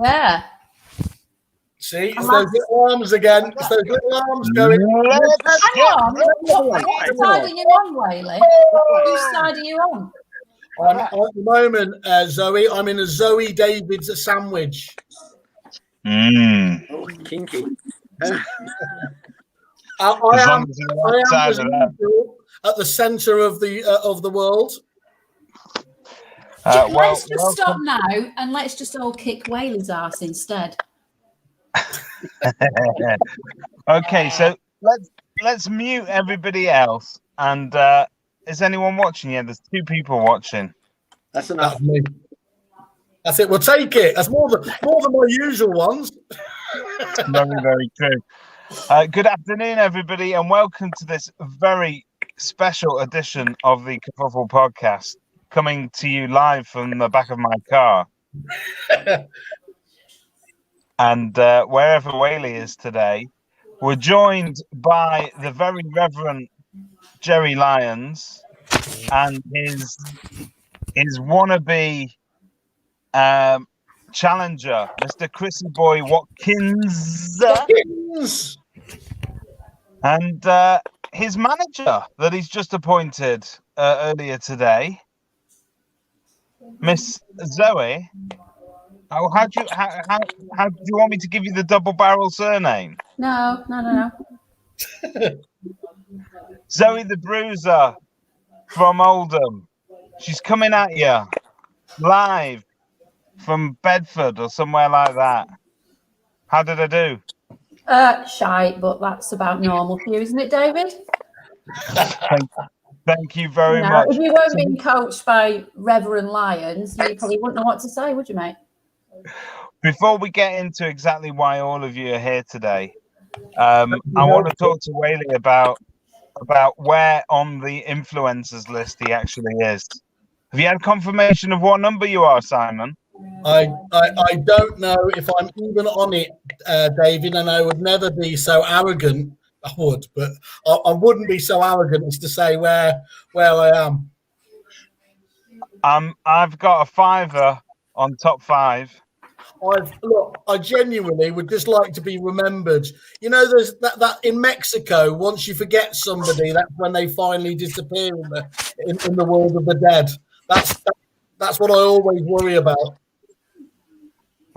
Yeah. See, it's those little arms again. It's those little arms going. Hang on. What side are you on, Whaley? Whose side are you on? At the moment, Zoe, I'm in a Zoe David's sandwich. Oh, kinky. I am at the centre of the world. Let's just stop now and let's just all kick Whaley's arse instead. Okay, so let's mute everybody else. And is anyone watching? Yeah, there's 2 people watching. That's enough. That's me. That's it. We'll take it. That's more than my usual ones. Very, very true. Good afternoon, everybody, and welcome to this very special edition of the Kerfuffle podcast, coming to you live from the back of my car. And wherever Whaley is today, we're joined by the very Reverend Jerry Lyons and his wannabe challenger, Mr. Chrissy Boy Watkins. And his manager that he's just appointed earlier today, Miss Zoe. How do you want me to give you the double barrel surname? No. Zoe the Bruiser from Oldham. She's coming at you live from Bedford or somewhere like that. How did I do? Shite, but that's about normal for you, isn't it, David? Thank you very much. If you weren't being coached by Reverend Lyons, you probably wouldn't know what to say, would you, mate? Before we get into exactly why all of you are here today, I want to talk to Whaley about where on the influencers list he actually is. Have you had confirmation of what number you are, Simon? I don't know if I'm even on it, David, and I would never be so arrogant. I would, but I wouldn't be so arrogant as to say where I am. I've got a 5 on top 5. I genuinely would just like to be remembered. You know, there's that in Mexico. Once you forget somebody, that's when they finally disappear in the world of the dead. That's what I always worry about.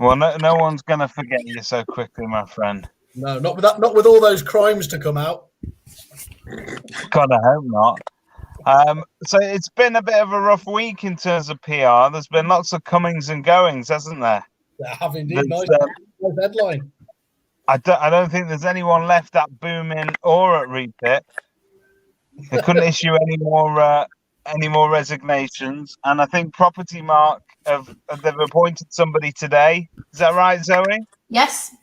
Well, no one's gonna forget you so quickly, my friend. No, not with all those crimes to come out. God, I hope not. So it's been a bit of a rough week in terms of PR. There's been lots of comings and goings, hasn't there? There have indeed. Nice headline. I don't think there's anyone left at Booming or at Repeat. They couldn't issue any more resignations, and I think Property Mark they've appointed somebody today. Is that right, Zoe? Yes.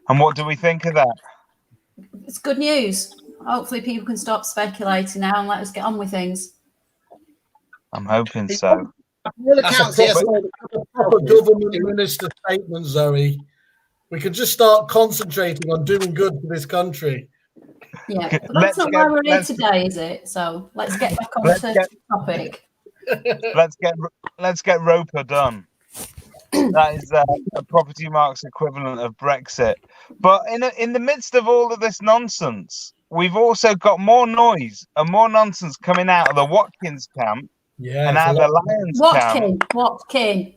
And what do we think of that? It's good news. Hopefully people can stop speculating now and let us get on with things. I'm hoping so. That's a proper government minister statement, Zoe. We can just start concentrating on doing good for this country. Yeah, but that's not why we're here today, is it? So let's get back on the topic. Let's get Roper done. That is a Property Mark's equivalent of Brexit. But in the midst of all of this nonsense, we've also got more noise and more nonsense coming out of the Watkins camp and out of the Lions camp. Watkins.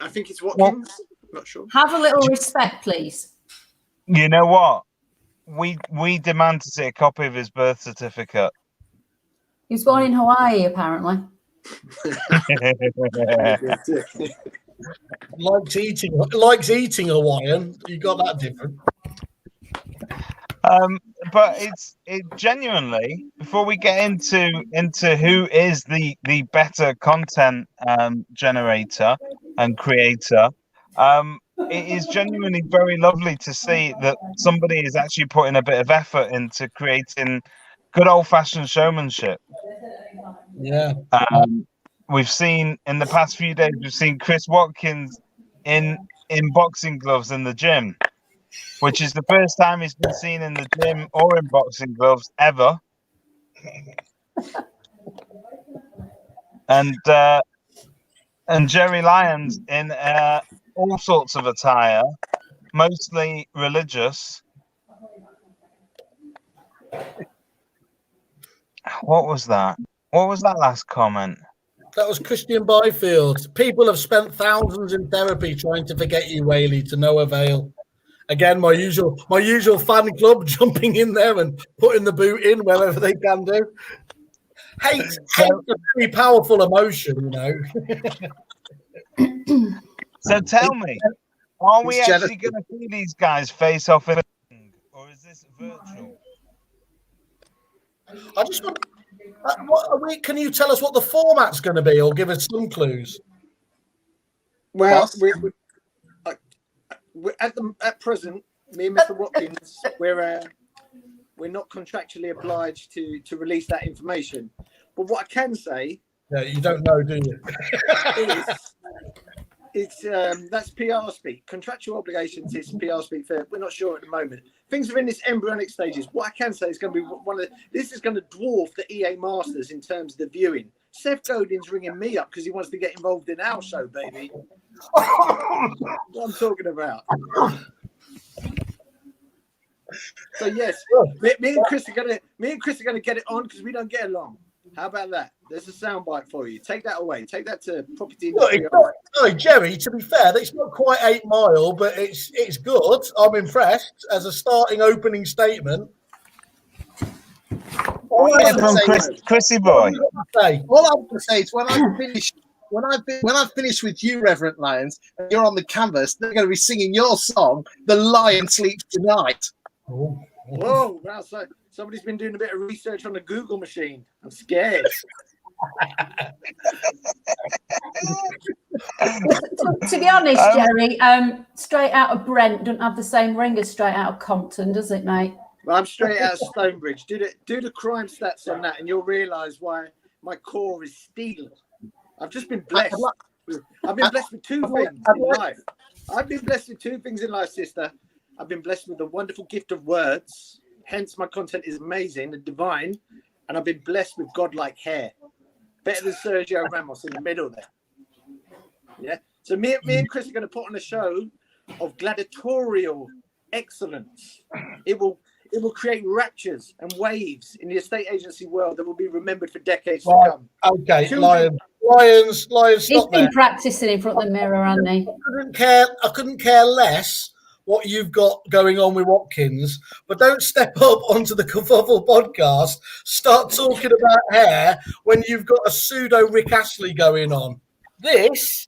I think it's Watkins. Not sure. Have a little respect, please. You know what? We demand to see a copy of his birth certificate. He was born in Hawaii, apparently. likes eating Hawaiian. You got that different. But it genuinely, before we get into who is the better content generator and creator, it is genuinely very lovely to see that somebody is actually putting a bit of effort into creating good old-fashioned showmanship. Yeah. We've seen in the past few days, we've seen Chris Watkins in boxing gloves in the gym, which is the first time he's been seen in the gym or in boxing gloves ever. and Jerry Lyons in all sorts of attire, mostly religious. What was that? What was that last comment? That was Christian Byfield. People have spent thousands in therapy trying to forget you, Whaley, to no avail. Again, my usual fan club jumping in there and putting the boot in wherever they can do. Hate's a very powerful emotion, you know. So tell me, are we actually going to see these guys face off in a ring, or is this virtual? I just want. Can you tell us what the format's going to be, or give us some clues? Well, we're at present, me and Mr. Watkins, we're not contractually obliged to release that information. But what I can say, yeah, you don't know, do you? That's PR speak. Contractual obligations is PR speak. We're not sure at the moment. Things are in this embryonic stages. What I can say is going to be this is going to dwarf the EA Masters in terms of the viewing. Seth Godin's ringing me up because he wants to get involved in our show, baby. What I'm talking about. So yes, me and Chris are gonna get it on because we don't get along. How about that? There's a soundbite for you. Take that away. Take that to property. Sorry, Jerry. To be fair, it's not quite 8 Mile, but it's good. I'm impressed as a starting opening statement. Chrissy boy. All I'm going to say is when I've finished with you, Reverend Lions, and you're on the canvas, they're going to be singing your song, "The Lion Sleeps Tonight." Oh. Whoa! Wow, so somebody's been doing a bit of research on the Google machine. I'm scared. To be honest, Jerry, Straight Out of Brent doesn't have the same ring as Straight Out of Compton, does it, mate? Well, I'm straight out of Stonebridge. Do the crime stats on that, and you'll realise why my core is steel. I've just been blessed. I've been blessed with two things in life. I've been blessed with two things in life, sister. I've been blessed with the wonderful gift of words. Hence, my content is amazing and divine. And I've been blessed with godlike hair. Better than Sergio Ramos in the middle there. Yeah. So me and Chris are going to put on a show of gladiatorial excellence. It will create raptures and waves in the estate agency world that will be remembered for decades to come. Okay, Lions, He's stop been there. practicing in front of the mirror, hasn't he? I couldn't care less what you've got going on with Watkins, but don't step up onto the Kerfuffle podcast, start talking about hair when you've got a pseudo Rick Astley going on. This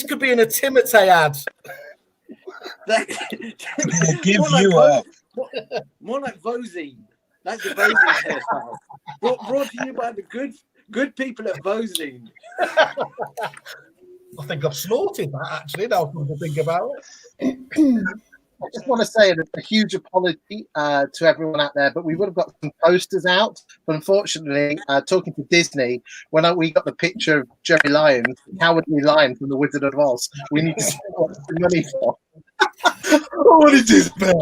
could be an Timotei ad. More like Vosine. That's the Vosine hairstyle. Brought to you by the good people at Vosine. I think I've snorted that actually. Now I'm to think about it. I just want to say a huge apology to everyone out there, but we would have got some posters out. But unfortunately, talking to Disney, when we got the picture of Jerry Lyons, Cowardly Lion from The Wizard of Oz, we need to spend the money for. What is this, man?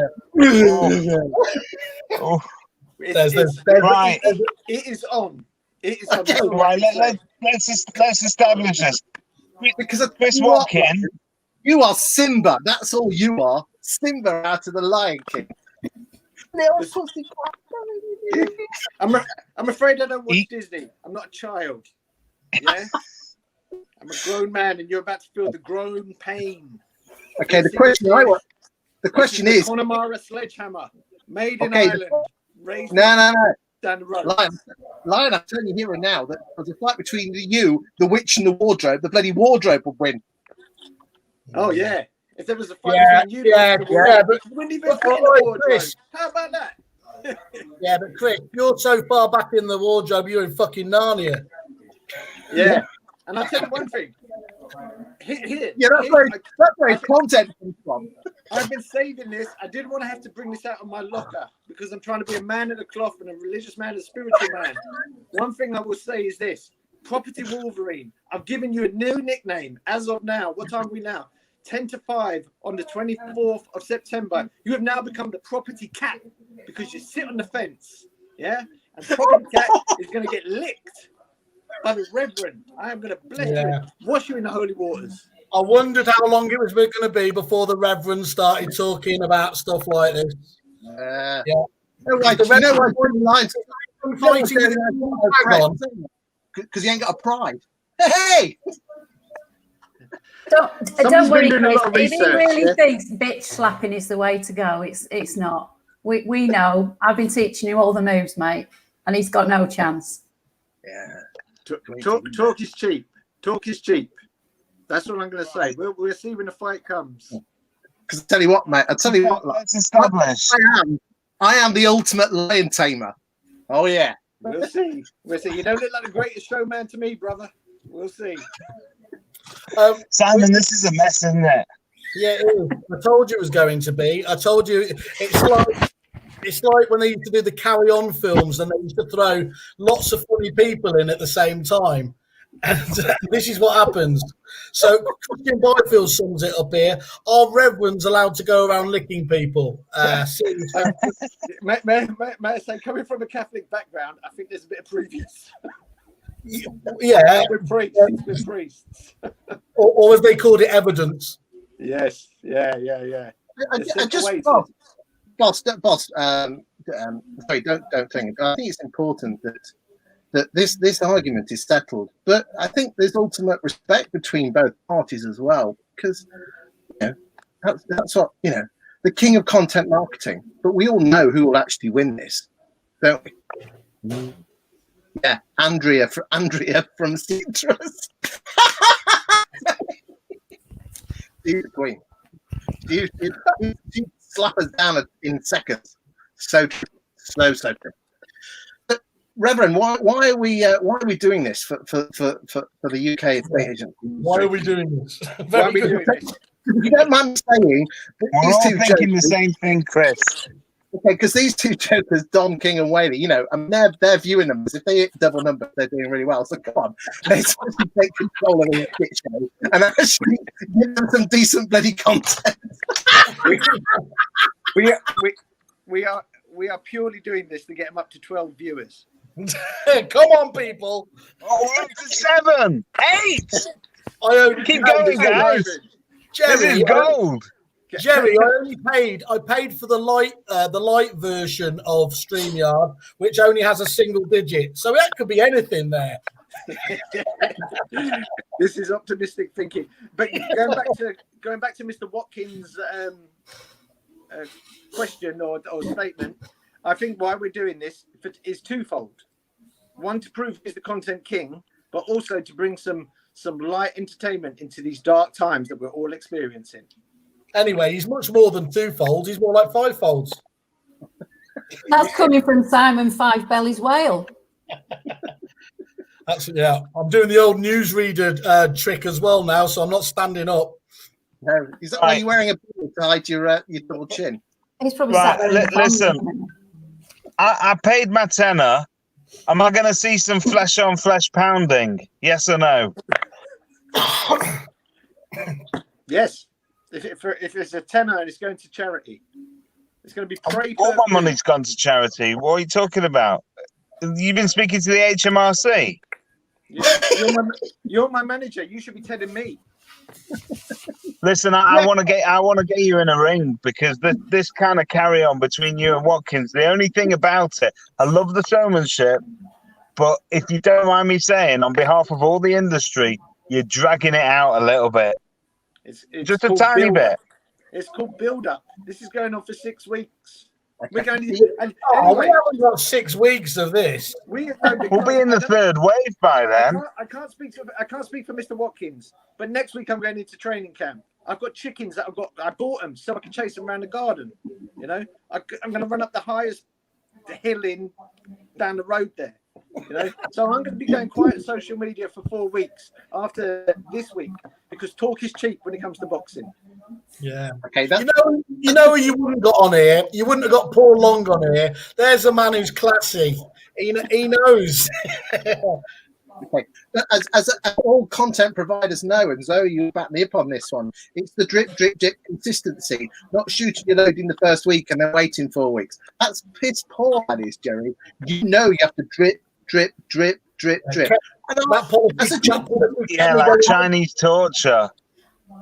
Right. It is on. It is on. Okay. Right, let's establish this. Because Chris Watkins. You are Simba. That's all you are. Simba out of the Lion King. I'm afraid I don't watch Disney. I'm not a child. Yeah? I'm a grown man, and you're about to feel the grown pain. Okay, the question is Connemara sledgehammer, made in Ireland. Raised no. Down the road. Lion, I'm telling you here and now that there's a fight between you, the witch, and the wardrobe. The bloody wardrobe would win. Oh yeah. If there was a fight between you, but wouldn't even fit in the wardrobe. Chris. How about that? Yeah, but Chris, you're so far back in the wardrobe, you're in fucking Narnia. Yeah. And I'll tell you one thing. That's where content comes from. I've been saving this. I didn't want to have to bring this out of my locker because I'm trying to be a man of the cloth and a religious man and a spiritual man. One thing I will say is this. Property Wolverine. I've given you a new nickname as of now. What time are we now? 10 to 5 on the 24th of September. You have now become the Property Cat because you sit on the fence. Yeah? And Property Cat is going to get licked by the Reverend. I am going to bless Yeah. you, wash you in the holy waters. I wondered how long it was going to be before the Reverend started talking about stuff like this. Yeah. Yeah. You know why Jeremy Lyons? Fighting with a flag on. Because he ain't got a pride. Hey! Don't worry, been doing a Chris. lot of If he research, really yeah? thinks bitch slapping is the way to go, it's not. We know. I've been teaching him all the moves, mate, and he's got no chance. Yeah. Talk is cheap. Talk is cheap. That's what I'm going to say. We'll see when the fight comes. Because I tell you what, mate. Let's establish. I am the ultimate lion tamer. Oh yeah. We'll see. We'll see. You don't look like the greatest showman to me, brother. We'll see. Simon, this is a mess, isn't it? Yeah, it is. I told you it was going to be. I told you it's like when they used to do the Carry On films and they used to throw lots of funny people in at the same time. And this is what happens. So Christian Byfield sums it up here. Are reverends allowed to go around licking people? May I say, coming from a Catholic background, I think there's a bit of previous. Yeah. With priests. Or as they called it, evidence. Yes. Yeah. Boss. Sorry, don't think. I think it's important that this argument is settled, but I think there's ultimate respect between both parties as well, because that's what the king of content marketing. But we all know who will actually win this, don't we? Yeah, Andrea from Citrus. She's the queen. She slap us down in seconds. So true. So true. But Reverend, why are we doing this for the UK estate agent? Why are we doing this? Why are we doing this? You don't mind saying that We're these all two thinking jokers, the same thing, Chris. okay, because these two jokers, Don King and Whaley, I mean, they're viewing numbers. If they hit double numbers, they're doing really well. So come on, let's actually take control of the shit show and actually give them some decent bloody content. We are purely doing this to get them up to 12 viewers. Come on, people. Oh, we're up to 7, 8. Keep going, guys. This is gold. Jerry, I paid for the light version of StreamYard, which only has a single digit. So that could be anything there. This is optimistic thinking. But going back to Mr. Watkins' question or statement, I think why we're doing this is twofold. One, to prove he's the content king, but also to bring some light entertainment into these dark times that we're all experiencing. Anyway, he's much more than twofold. He's more like fivefolds. That's coming from Simon Five Belly's Whale. I'm doing the old newsreader trick as well now, so I'm not standing up. No, is that why you're wearing a beard to hide your double chin? He's probably Right, sat there. listen. I paid my tenner. Am I going to see some flesh on flesh pounding? Yes or no? Yes. If it's a tenner and it's going to charity, it's going to be pray. All my money's gone to charity. What are you talking about? You've been speaking to the HMRC. You're my manager. You should be telling me. Listen, I want to get you in a ring because this kind of carry on between you and Watkins. The only thing about it, I love the showmanship, but if you don't mind me saying, on behalf of all the industry, you're dragging it out a little bit. It's just a tiny bit. It's called build up. This is going on for 6 weeks. We're going to, we haven't got 6 weeks of this. We'll be in the third wave by then. I can't speak for Mr. Watkins, but next week I'm going into training camp. I've got chickens that I bought them so I can chase them around the garden. I'm going to run up the highest hill down the road there. So I'm going to be going quiet on social media for 4 weeks after this week because talk is cheap when it comes to boxing. Yeah. Okay. You know you wouldn't got on here. You wouldn't have got Paul Long on here. There's a man who's classy. He knows. Okay. As all content providers know, and Zoe, you back me up on this one. It's the drip consistency, not shooting your load in the first week and then waiting 4 weeks. That's piss poor, that is, Jerry. You have to drip drip, drip. And Yeah, like Chinese torture.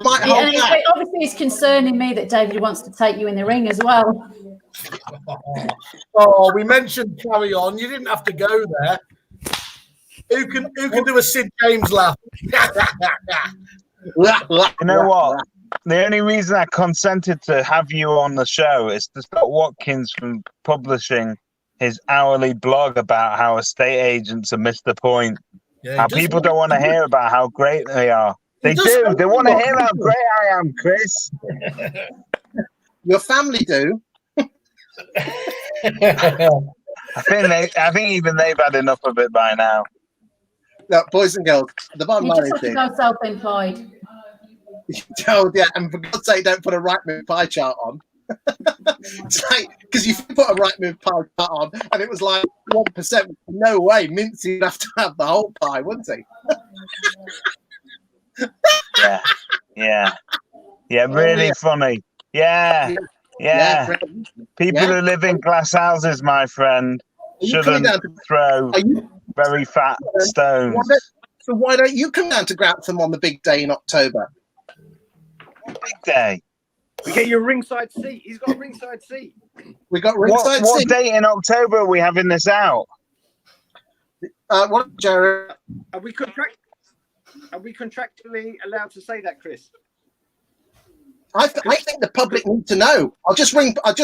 might hold And back. obviously, it's concerning me that David wants to take you in the ring as well. Oh, we mentioned carry on. You didn't have to go there. Who can do a Sid James laugh? You know what? The only reason I consented to have you on the show is to stop Watkins from publishing his hourly blog about how estate agents have missed the point. Yeah, How people don't want to hear about how great they are. They does do. sound They want to like hear how great I am, Chris. Your family do. I think even they've had enough of it by now. No, boys and girls, the bottom You line just is have to go self-employed. oh, yeah, and for God's sake, don't put a right move pie chart on. It's like, because if you put a right move pie chart on and it was like 1%, no way, Mincy would have to have the whole pie, wouldn't he? Yeah, really funny. Yeah. People who live in glass houses, my friend, shouldn't throw very fat stones. So why don't you come down to Grantham on the big day in October? What big day? We get you a ringside seat. He's got a ringside seat. We got ringside What seat. date in October are we having this out? What, Jared? Are we contractually allowed to say that, Chris? I think the public need to know. I'll just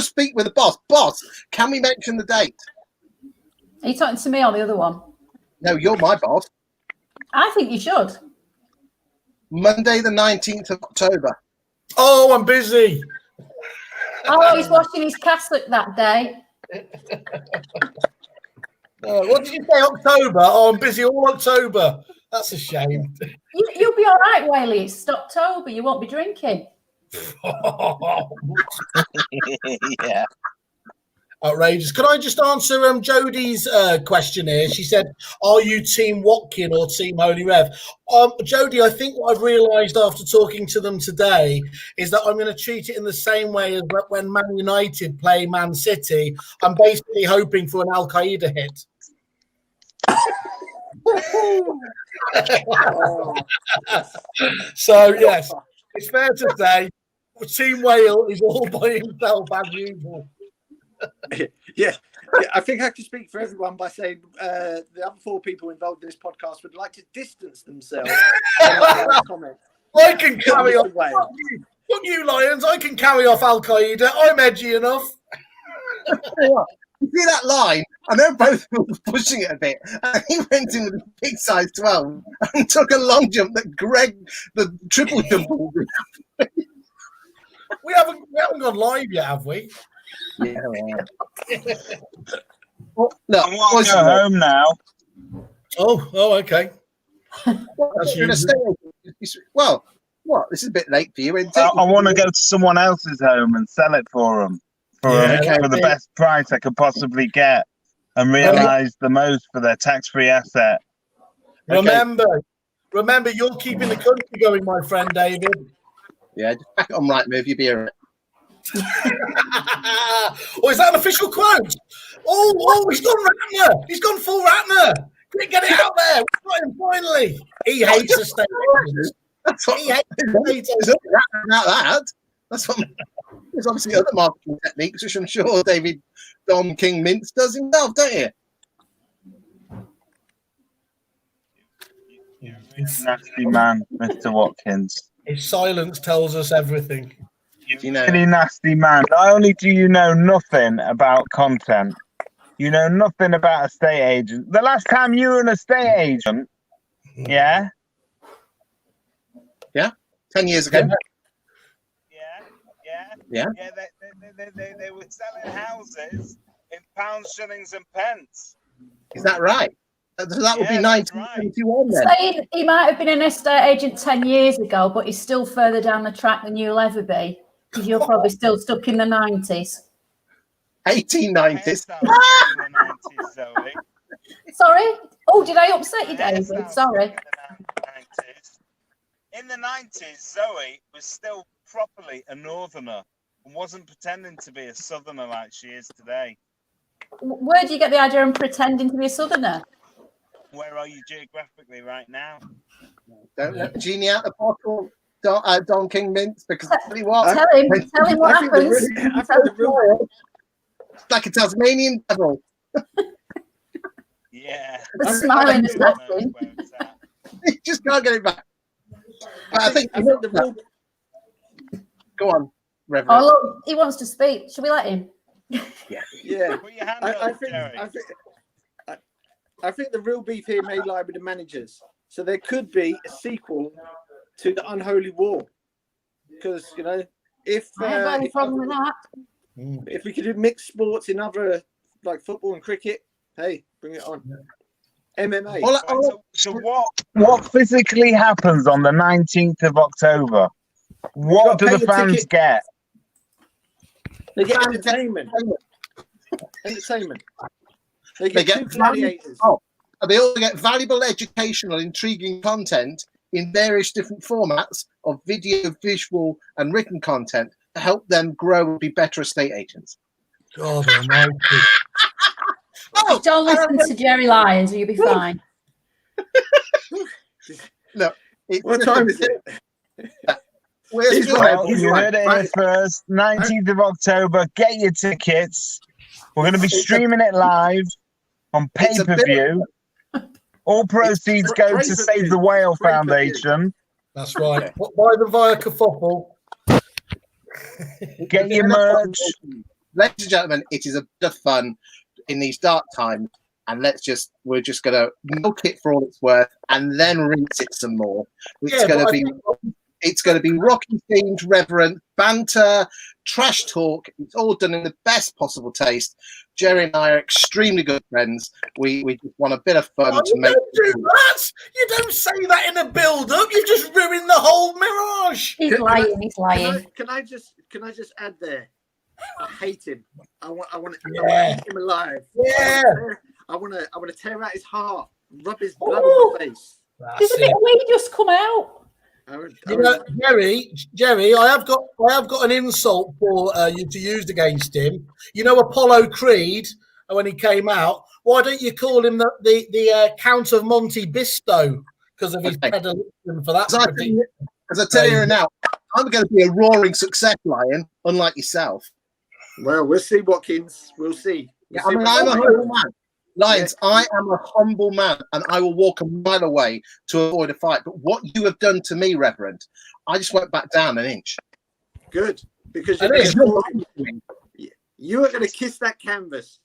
speak with the boss. Boss, can we mention the date? Are you talking to me or the other one? No, you're my boss. I think you should. Monday, the 19th of October. Oh, I'm busy. Oh, he's washing his cassock that day. What did you say, October? Oh, I'm busy all October. That's a shame. You'll be all right, Whaley. It's October. You won't be drinking. Yeah. Outrageous. Could I just answer Jodie's question here? She said, are you Team Watkin or Team Holy Rev? Jodie, I think what I've realised after talking to them today is that I'm going to treat it in the same way as when Man United play Man City. I'm basically hoping for an Al Qaeda hit. So, yes, it's fair to say Team Whale is all by himself as usual. Yeah, I think I can speak for everyone by saying the other four people involved in this podcast would like to distance themselves from that comment. I can carry off. Fuck you, Lions. I can carry off Al Qaeda. I'm edgy enough. You see that line? I know both of them were pushing it a bit. And he went in with a big size 12 and took a long jump that Greg, the triple jump. We haven't gone live yet, have we? Yeah. Well, look, I want to go home now. Oh, okay. Well, what? This is a bit late for you, isn't it? I want to go to someone else's home and sell it for them for the best price I could possibly get and realise the most for their tax-free asset. Remember, you're keeping the country going, my friend David. Yeah, just back it on right move. You'll be all right. Oh, is that an official quote? Oh, he's gone Ratner. He's gone full Ratner. Quick, get it out there. We got him finally. He hates estate agents. That's what He hates estate agents. about that. That's what. There's obviously other marketing techniques, which I'm sure David Dom King Mintz does himself, don't you? Nasty man, Mr. Watkins. His silence tells us everything. You know. Really nasty man. Not only do you know nothing about content, you know nothing about estate agents. The last time you were an estate agent, yeah? 10 years ago. Yeah. They were selling houses in pounds, shillings, and pence. Is that right? So that would be 1971 then. So he might have been an estate agent 10 years ago, but he's still further down the track than you'll ever be, because you're probably still stuck in the 90s. 1890s. Sorry? Oh, did I upset you, David? Sorry. In the 90s, Zoe was still properly a northerner and wasn't pretending to be a southerner like she is today. Where do you get the idea of pretending to be a southerner? where are you geographically right now? Don't let the genie out the bottle, Don King Mints, because I tell you what, Tell him what happens. It's like a Tasmanian devil. Yeah. The smiling and Who knows laughing. where it's at. You just can't get it back. I think the real Go on, Reverend. Oh, look, he wants to speak. Should we let him? yeah. Put your hand I up, think Jerry. I think the real beef here may lie with the managers. So there could be a sequel to the Unholy War, because if I haven't got any problem with that. if we could do mixed sports in other like football and cricket, hey, bring it on. MMA. Right, so what physically happens on the 19th of October? What do the fans get? They get entertainment. Entertainment. They get two gladiators. They all get valuable, educational, intriguing content in various different formats of video, visual, and written content to help them grow and be better estate agents. God almighty. Don't listen to Jerry Lyons, or you'll be fine. No. What time is it? He's Well, you heard it here first. 19th of October. Get your tickets. We're going to be streaming it live on pay-per-view. All proceeds go to Save the Whale Foundation. That's right. Buy the via Kerfuffle. Get your merch. Ladies and gentlemen, it is a bit of fun in these dark times, and we're just gonna milk it for all it's worth, and then rinse it some more. It's gonna be Rocky themed, reverent banter, trash talk. It's all done in the best possible taste. Jerry and I are extremely good friends. We just want a bit of fun to make. Don't do that. You don't say that in a build-up. You just ruined the whole mirage. He's lying. He's lying. Can I just add there? I hate him. I want to eat him alive. Yeah. I want to tear out his heart, rub his blood on my face. There's a bit of weed just come out. Jerry, I have got an insult for you to use against him. You know Apollo Creed when he came out. Why don't you call him the Count of Monte Bisto because of his predilection for that? As I tell you now, I'm going to be a roaring success, Lion, unlike yourself. Well, we'll see, Watkins. We'll see. I'm a humble man. Lions, I am a humble man, and I will walk a mile away to avoid a fight. But what you have done to me, Reverend, I just went back down an inch. Good, because you are going to kiss that canvas.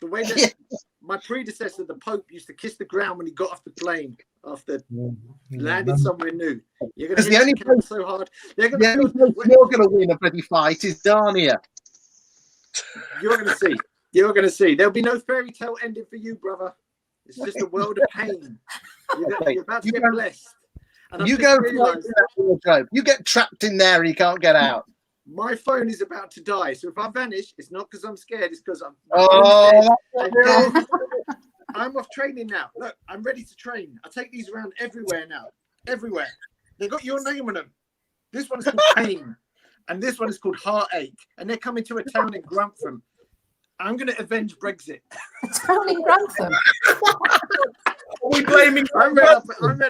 The way that my predecessor, the Pope, used to kiss the ground when he got off the plane after landed somewhere new. You're going to hit the canvas so hard. You're going to win a bloody fight is Darnia. You're going to see. You're going to see. There'll be no fairy tale ending for you, brother. It's just a world of pain. You're about to get blessed. And you get trapped in there and you can't get out. My phone is about to die. So if I vanish, it's not because I'm scared. It's because I'm off training now. Look, I'm ready to train. I take these around everywhere now. Everywhere. They've got your name on them. This one is called Pain. And this one is called Heartache. And they're coming to a town in Grantham. I'm going to avenge Brexit. Town in Grantham? Are we blaming? I'm read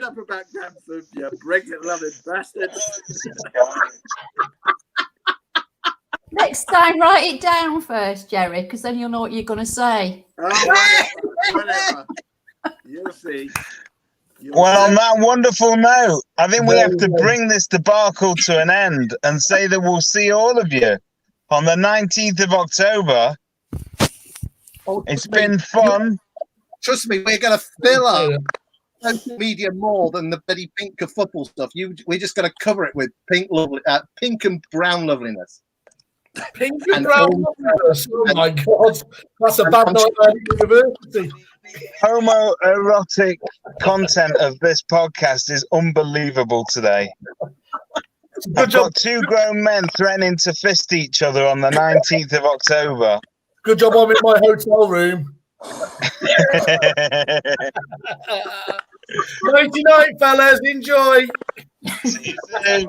up about Grantham. Yeah, Brexit-loving bastard. Next time, write it down first, Jerry, because then you'll know what you're going to say. Oh, whatever. You'll see. On that wonderful note, I think we have to bring this debacle to an end and say that we'll see all of you on the 19th of October. It's been fun. Trust me, we're going to fill up social media more than the bloody pink of football stuff. We're just going to cover it with pink and brown loveliness. Pink and brown loveliness. Oh my God, that's a bad night at university. Homoerotic content of this podcast is unbelievable today. I've got two grown men threatening to fist each other on the 19th of October. Good job I'm in my hotel room. Nighty night, fellas. Enjoy. See you soon.